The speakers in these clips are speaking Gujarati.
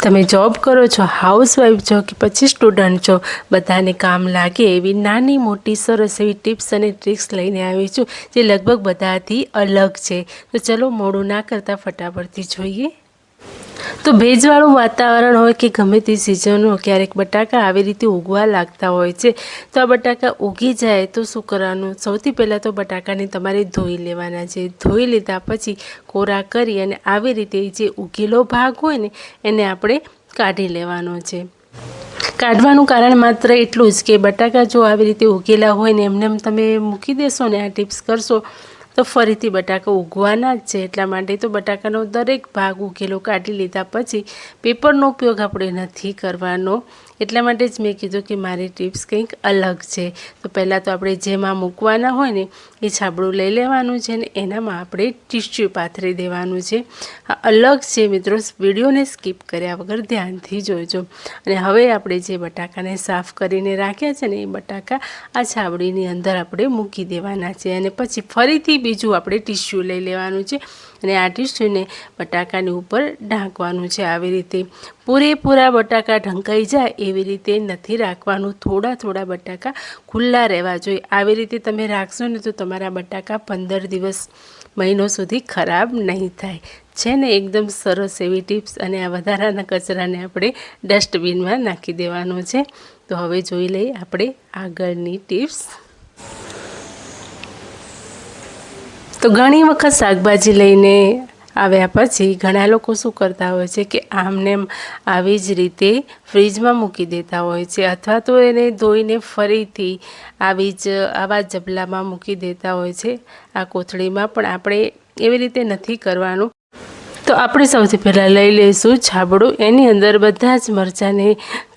તમે જોબ કરો છો, હાઉસવાઈફ છો કે પછી સ્ટુડન્ટ છો, બધાને કામ લાગે એવી નાની મોટી સરસ એવી ટિપ્સ અને ટ્રિક્સ લઈને આવી છું, જે લગભગ બધાથી અલગ છે. તો ચલો મોડું ના કરતાં ફટાફટથી જોઈએ. તો ભેજવાળું વાતાવરણ હોય કે ગમે તે સિઝન હોય, ક્યારેક બટાકા આવી રીતે ઉગવા લાગતા હોય છે. તો આ બટાકા ઉગી જાય તો શું કરવાનું? સૌથી પહેલાં તો બટાકાને તમારે ધોઈ લેવાના છે. ધોઈ લીધા પછી કોરા કરી અને આવી રીતે જે ઉગેલો ભાગ હોય ને એને આપણે કાઢી લેવાનો છે. કાઢવાનું કારણ માત્ર એટલું જ કે બટાકા જો આવી રીતે ઉગેલા હોય ને એમને તમે મૂકી દેશો ને, આ ટિપ્સ કરશો તો ફરીથી બટાકા ઉગવાના જ છે. એટલા માટે તો બટાકાનો દરેક ભાગ ઉગેલો કાઢી લીધા પછી પેપરનો ઉપયોગ આપણે નથી કરવાનો. એટલા માટે જ મેં કીધું કે મારી ટિપ્સ કંઈક અલગ છે. તો પહેલાં તો આપણે જેમાં મૂકવાના હોય ને એ છાબડું લઈ લેવાનું છે ને એનામાં આપણે ટીશ્યુ પાથરી દેવાનું છે. આ અલગ છે મિત્રો, વિડીયોને સ્કીપ કર્યા વગર ધ્યાનથી જોજો. અને હવે આપણે જે બટાકાને સાફ કરીને રાખ્યા છે ને એ બટાકા આ છાબડીની અંદર આપણે મૂકી દેવાના છે. અને પછી ફરીથી બીજું આપણે ટીશ્યુ લઈ લેવાનું છે અને આ ટીશ્યુને બટાકાની ઉપર ઢાંકવાનું છે. આવી રીતે પૂરેપૂરા બટાકા ઢંકાઈ જાય એવી રીતે નથી રાખવાનું. થોડા થોડા બટાકા ખુલ્લા રહેવા જોઈએ. આવી રીતે તમે રાખશો ને તો તમારા બટાકા 15 દિવસ મહિનો સુધી ખરાબ નહીં થાય. છે ને એકદમ સરસ એવી ટિપ્સ. અને આ વધારાના કચરાને આપણે ડસ્ટબિનમાં નાખી દેવાનો છે. તો હવે જોઈ લઈએ આપણે આગળની ટિપ્સ. તો ઘણી વખત શાકભાજી લઈને આવ્યા પછી ઘણા લોકો શું કરતા હોય છે કે આમને આવી જ રીતે ફ્રીજમાં મૂકી દેતા હોય છે, અથવા તો એને ધોઈને ફરીથી આવા જબલામાં મૂકી દેતા હોય છે, આ કોથળીમાં. પણ આપણે એવી રીતે નથી કરવાનું. તો આપણે સૌથી પહેલાં લઈ લઈશું છાબડું. એની અંદર બધા જ મરચાંને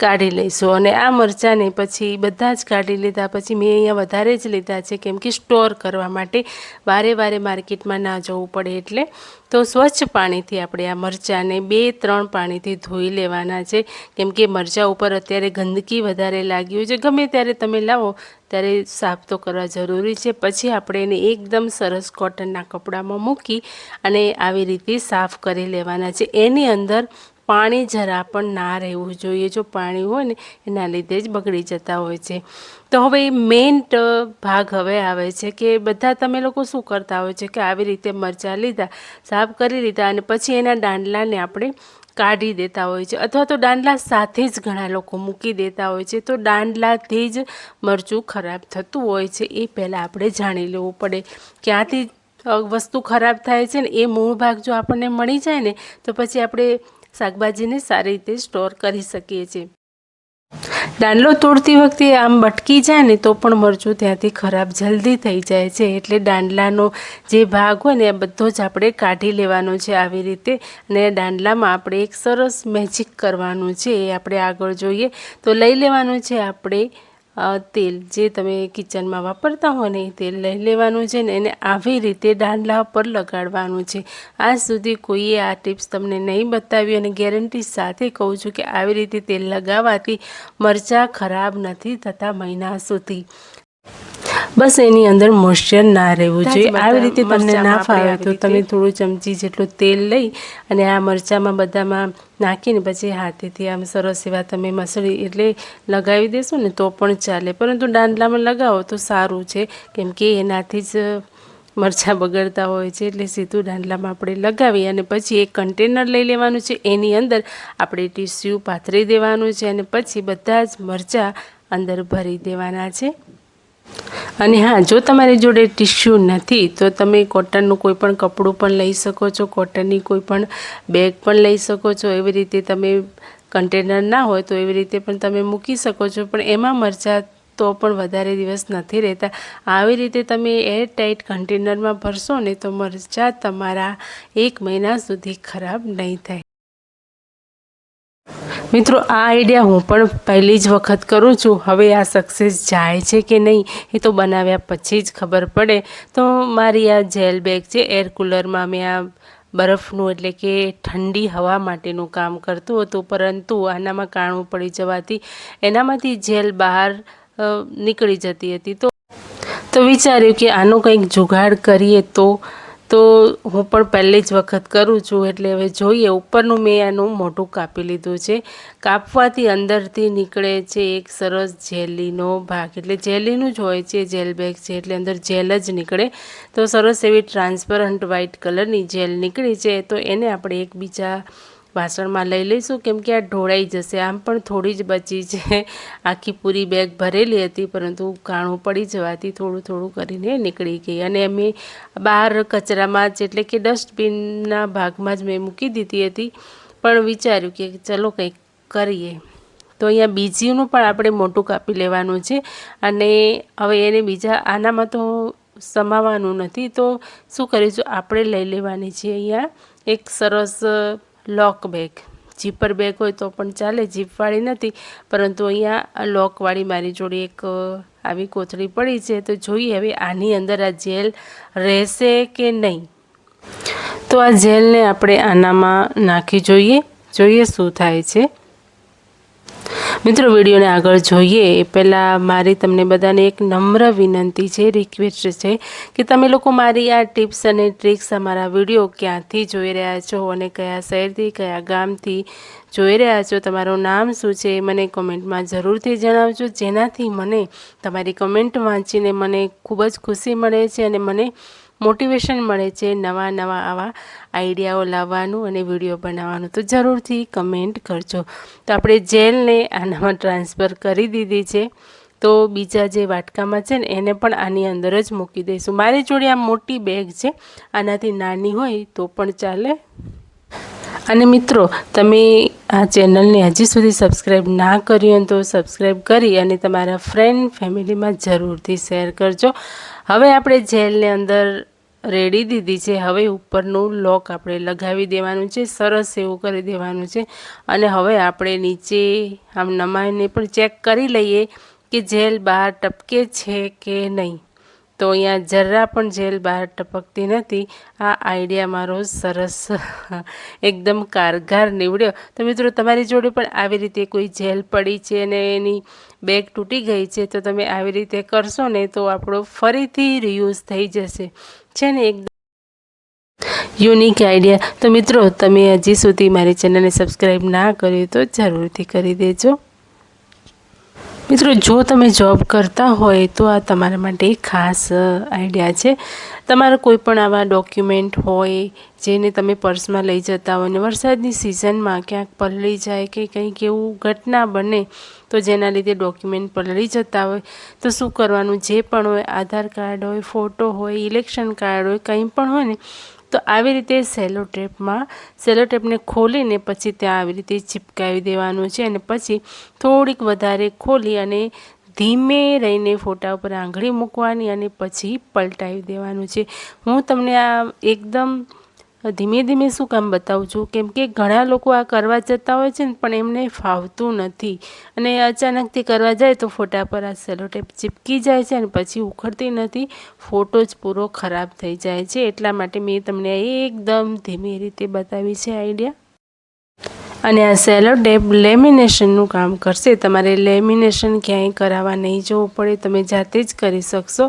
કાઢી લઈશું. અને આ મરચાંને પછી બધા જ કાઢી લીધા પછી મેં અહીંયા વધારે જ લીધા છે, કેમ કે સ્ટોર કરવા માટે વારે માર્કેટમાં ના જવું પડે એટલે. તો સ્વચ્છ પાણીથી આપણે આ મરચાંને 2-3 પાણીથી ધોઈ લેવાના છે, કેમ કે મરચાં ઉપર અત્યારે ગંદકી વધારે લાગી હોય છે. ગમે ત્યારે તમે લાવો ત્યારે સાફ તો કરવા જરૂરી છે. પછી આપણે એને એકદમ સરસ કોટનના કપડામાં મૂકી અને આવી રીતે સાફ કરી લેવાના છે. એની અંદર પાણી જરા પણ ના રહેવું જોઈએ. જો પાણી હોય ને એના લીધે જ બગડી જતા હોય છે. તો હવે મેઇન ભાગ હવે આવે છે કે બધા તમે લોકો શું કરતા હોય છે કે આવી રીતે મરચાં લીધા, સાફ કરી લીધા અને પછી એના દાંડલાને આપણે કાઢી દેતા હોય છે, અથવા તો દાંડલા સાથે જ ઘણા લોકો મૂકી દેતા હોય છે. તો દાંડલાથી જ મરચું ખરાબ થતું હોય છે. એ પહેલાં આપણે જાણી લેવું પડે ક્યાંથી વસ્તુ ખરાબ થાય છે ને એ મૂળ ભાગ જો આપણને મળી જાય ને તો પછી આપણે શાકભાજીને સારી રીતે સ્ટોર કરી શકીએ છીએ. દાંડલો તોડતી વખતે આમ બટકી જાય ને તો પણ મરચું ત્યાંથી ખરાબ જલ્દી થઈ જાય છે. એટલે દાંડલાનો જે ભાગ હોય ને એ બધો જ આપણે કાઢી લેવાનો છે આવી રીતે. અને દાંડલામાં આપણે એક સરસ મેજિક કરવાનું છે, એ આપણે આગળ જોઈએ. તો લઈ લેવાનું છે આપણે તેલ, જે તમે કિચનમાં વાપરતા હો ને એ તેલ લઈ લેવાનું છે ને એને આવી રીતે દાંડલા પર લગાડવાનું છે. આજ સુધી કોઈએ આ ટિપ્સ તમને નહીં બતાવી અને ગેરંટી સાથે કહું છું કે આવી રીતે તેલ લગાવવાથી મરચાં ખરાબ નથી થતા મહિના સુધી. બસ એની અંદર મોઇશ્ચર ના રહેવું જોઈએ. આવી રીતે તમને ના ફાવે તો તમે થોડું ચમચી જેટલું તેલ લઈ અને આ મરચાંમાં બધામાં નાખીને પછી હાથેથી આમ સરસ એવા તમે મસળી એટલે લગાવી દેશો ને તો પણ ચાલે. પરંતુ દાંડલામાં લગાવો તો સારું છે, કેમ કે એનાથી જ મરચાં બગડતા હોય છે. એટલે સીધું દાંડલામાં આપણે લગાવી અને પછી એક કન્ટેનર લઈ લેવાનું છે. એની અંદર આપણે ટીશ્યુ પાથરી દેવાનું છે અને પછી બધા જ મરચાં અંદર ભરી દેવાના છે. અને હા, જો તમારી જોડે ટીશ્યુ નથી તો તમે કોટનનું કોઈ પણ કપડું પણ લઈ શકો છો, કોટનની કોઈ પણ બેગ પણ લઈ શકો છો. એવી રીતે તમે કન્ટેનર ના હોય તો એવી રીતે પણ તમે મૂકી શકો છો, પણ એમાં મરચાં તો પણ વધારે દિવસ નથી રહેતા. આવી રીતે તમે એરટાઇટ કન્ટેનરમાં ભરશો ને તો મરચાં તમારા 1 મહિના સુધી ખરાબ નહીં થાય. મિત્રો, આ આઈડિયા હું પણ પહેલી જ વખત કરું છું. હવે આ સક્સેસ જાય છે કે નહીં એ તો બનાવ્યા પછી જ ખબર પડે. તો મારી આ જેલ બેગ છે, એર કુલરમાં મેં આ બરફનું એટલે કે ઠંડી હવા માટેનું કામ કરતું હતું, પરંતુ આનામાં કાણું પડી જવાથી એનામાંથી જેલ બહાર નીકળી જતી હતી. તો વિચાર્યું કે આનો કંઈક જુગાડ કરીએ તો તો હું પણ પહેલી જ વખત કરું છું, એટલે હવે જોઈએ. ઉપરનું મેં આનું મોઢું કાપી લીધું છે. કાપવાથી અંદરથી નીકળે છે એક સરસ જેલીનો ભાગ, એટલે જેલીનું જ હોય છે, જેલ બેગ છે એટલે અંદર જેલ જ નીકળે. તો સરસ એવી ટ્રાન્સપરન્ટ વ્હાઇટ કલરની જેલ નીકળી છે. તો એને આપણે એકબીજા વાસણમાં લઈ લઈશું, કેમ કે આ ઢોળાઈ જશે. આમ પણ થોડી જ બચી છે, આખી પૂરી બેગ ભરેલી હતી, પરંતુ કાણું પડી જવાથી થોડું થોડું કરીને નીકળી ગઈ. અને અમે બહાર કચરામાં જ, એટલે કે ડસ્ટબિનના ભાગમાં જ મેં મૂકી દીધી હતી, પણ વિચાર્યું કે ચલો કંઈક કરીએ. તો અહીંયા બીજીનું પણ આપણે મોટું કાપી લેવાનું છે, અને હવે એને બીજા આનામાં તો સમાવવાનું નથી. તો શું કરીશું, આપણે લઈ લેવાની છે અહીંયા એક સરસ લોક બેગ. જીપર બેગ હોય તો પણ ચાલે, જીપવાળી નથી, પરંતુ અહીંયા લોકવાળી મારી જોડે એક આવી કોથળી પડી છે. તો જોઈએ હવે આની અંદર આ જેલ રહેશે કે નહીં. તો આ જેલને આપણે આનામાં નાખી જોઈએ શું થાય છે. મિત્રો, વિડીયોને આગળ જોઈએ એ પહેલાં મારી તમને બધાને એક નમ્ર વિનંતી છે, રિક્વેસ્ટ છે કે તમે લોકો મારી આ ટિપ્સ અને ટ્રિક્સ, અમારા વિડીયો ક્યાંથી જોઈ રહ્યા છો અને કયા શહેરથી, કયા ગામથી જોઈ રહ્યા છો, તમારું નામ શું છે એ મને કોમેન્ટમાં જરૂરથી જણાવજો. જેનાથી મને તમારી કમેન્ટ વાંચીને મને ખૂબ જ ખુશી મળે છે અને મને મોટિવેશન મળે છે નવા આવા આઈડિયાઓ લાવવાનું અને વિડીયો બનાવવાનું. તો જરૂરથી કમેન્ટ કરજો. તો આપણે જેલને આનામાં ટ્રાન્સફર કરી દીધી છે. તો બીજા જે વાટકામાં છે ને એને પણ આની અંદર જ મૂકી દઈશું. મારી જોડે આ મોટી બેગ છે, આનાથી નાની હોય તો પણ ચાલે. અને મિત્રો, તમે આ ચેનલને હજી સુધી સબસ્ક્રાઈબ ના કરી હોય તો સબસ્ક્રાઈબ કરી અને તમારા ફ્રેન્ડ ફેમિલીમાં જરૂરથી શેર કરજો. હવે આપણે જેલને અંદર રેડી દીધી છે. હવે ઉપરનું લોક આપણે લગાવી દેવાનું છે, સરસ એવું કરી દેવાનું છે. અને હવે આપણે નીચે આમ નમાઈને પણ ચેક કરી લઈએ કે જેલ બહાર ટપકે છે કે નહીં. તો અહીંયા જરા પણ જેલ બહાર ટપકતી નથી. આ આઈડિયા મારો સરસ એકદમ કારગર નીવડ્યો. તો મિત્રો, તમારી જોડે પણ આવી રીતે કોઈ જેલ પડી છે અને એની બેગ તૂટી ગઈ છે, તો તમે આવી રીતે કરશો ને તો આપણો ફરીથી રિયુઝ થઈ જશે, છે ને, એકદમ યુનિક આઈડિયા. તો મિત્રો, તમે હજી સુધી મારી ચેનલને સબસ્ક્રાઈબ ના કરી તો જરૂરથી કરી દેજો. મિત્રો, જો તમે જોબ કરતા હોય તો આ તમારા માટે ખાસ આઈડિયા છે. તમારા કોઈ પણ આવા ડોક્યુમેન્ટ હોય જેને તમે પર્સમાં લઈ જતા હોય ને વરસાદની સિઝનમાં ક્યાંક પલળી જાય કે કંઈક એવું ઘટના બને, તો જેના લીધે ડોક્યુમેન્ટ પલળી જતા હોય, તો શું કરવાનું, જે પણ હોય, આધાર કાર્ડ હોય, ફોટો હોય, ઇલેક્શન કાર્ડ હોય, કંઈ પણ હોય ને, તો આવી રીતે સેલો ટેપને ખોલીને પછી ત્યાં આવી રીતે ચિપકાવી દેવાનું છે. અને પછી થોડીક વધારે ખોલી અને ધીમે રહીને ફોટા ઉપર આંગળી મૂકવાની અને પછી પલટાવી દેવાનું છે. હું તમને આ એકદમ ધીમે ધીમે શું કામ બતાવું છું, કેમ કે ઘણા લોકો આ કરવા જતા હોય છે ને પણ એમને ફાવતું નથી, અને અચાનકથી કરવા જાય તો ફોટા પર આ સેલો ટેપ ચીપકી જાય છે અને પછી ઉખડતી નથી, ફોટો જ પૂરો ખરાબ થઈ જાય છે. એટલા માટે મેં તમને એકદમ ધીમી રીતે બતાવી છે આઈડિયા. અને આ સેલો ટેપ લેમિનેશનનું કામ કરશે. તમારે લેમિનેશન ક્યાંય કરાવવા નહીં જવું પડે, તમે જાતે જ કરી શકશો.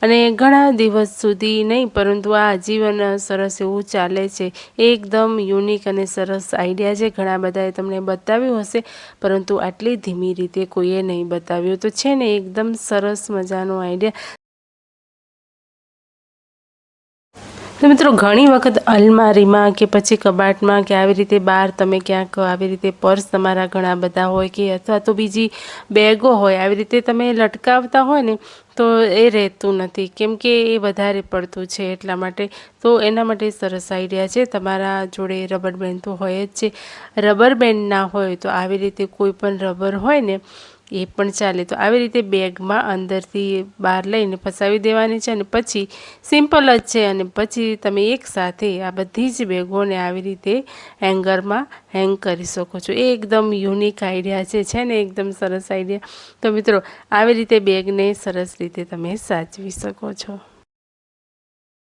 અને ઘણા દિવસ સુધી નહીં, પરંતુ આ આજીવન સરસ એવું ચાલે છે. એકદમ યુનિક અને સરસ આઈડિયા છે. ઘણા બધાએ તમને બતાવ્યું હશે, પરંતુ આટલી ધીમી રીતે કોઈએ નહીં બતાવ્યું. તો છે ને, એકદમ સરસ મજાનો આઈડિયા. તો મિત્રો, ઘણી વખત અલમારીમાં કે પછી કબાટમાં કે આવી રીતે બહાર તમે ક્યાંક આવી રીતે પર્સ તમારા ઘણા બધા હોય કે અથવા તો બીજી બેગો હોય, આવી રીતે તમે લટકાવતા હોય ને તો એ રહેતું નથી, કેમ કે એ વધારે પડતું છે એટલા માટે. તો એના માટે સરસ આઈડિયા છે. તમારા જોડે રબર બેન્ડ તો હોય જ છે. રબર બેન્ડ ના હોય તો આવી રીતે કોઈ પણ રબર હોય ને એ પણ ચાલે. તો આવી રીતે બેગમાં અંદરથી બહાર લઈને ફસાવી દેવાની છે અને પછી સિમ્પલ જ છે. અને પછી તમે એકસાથે આ બધી જ બેગોને આવી રીતે હેંગરમાં હેંગ કરી શકો છો. એ એકદમ યુનિક આઈડિયા છે ને, એકદમ સરસ આઈડિયા. તો મિત્રો, આવી રીતે બેગને સરસ રીતે તમે સાચવી શકો છો.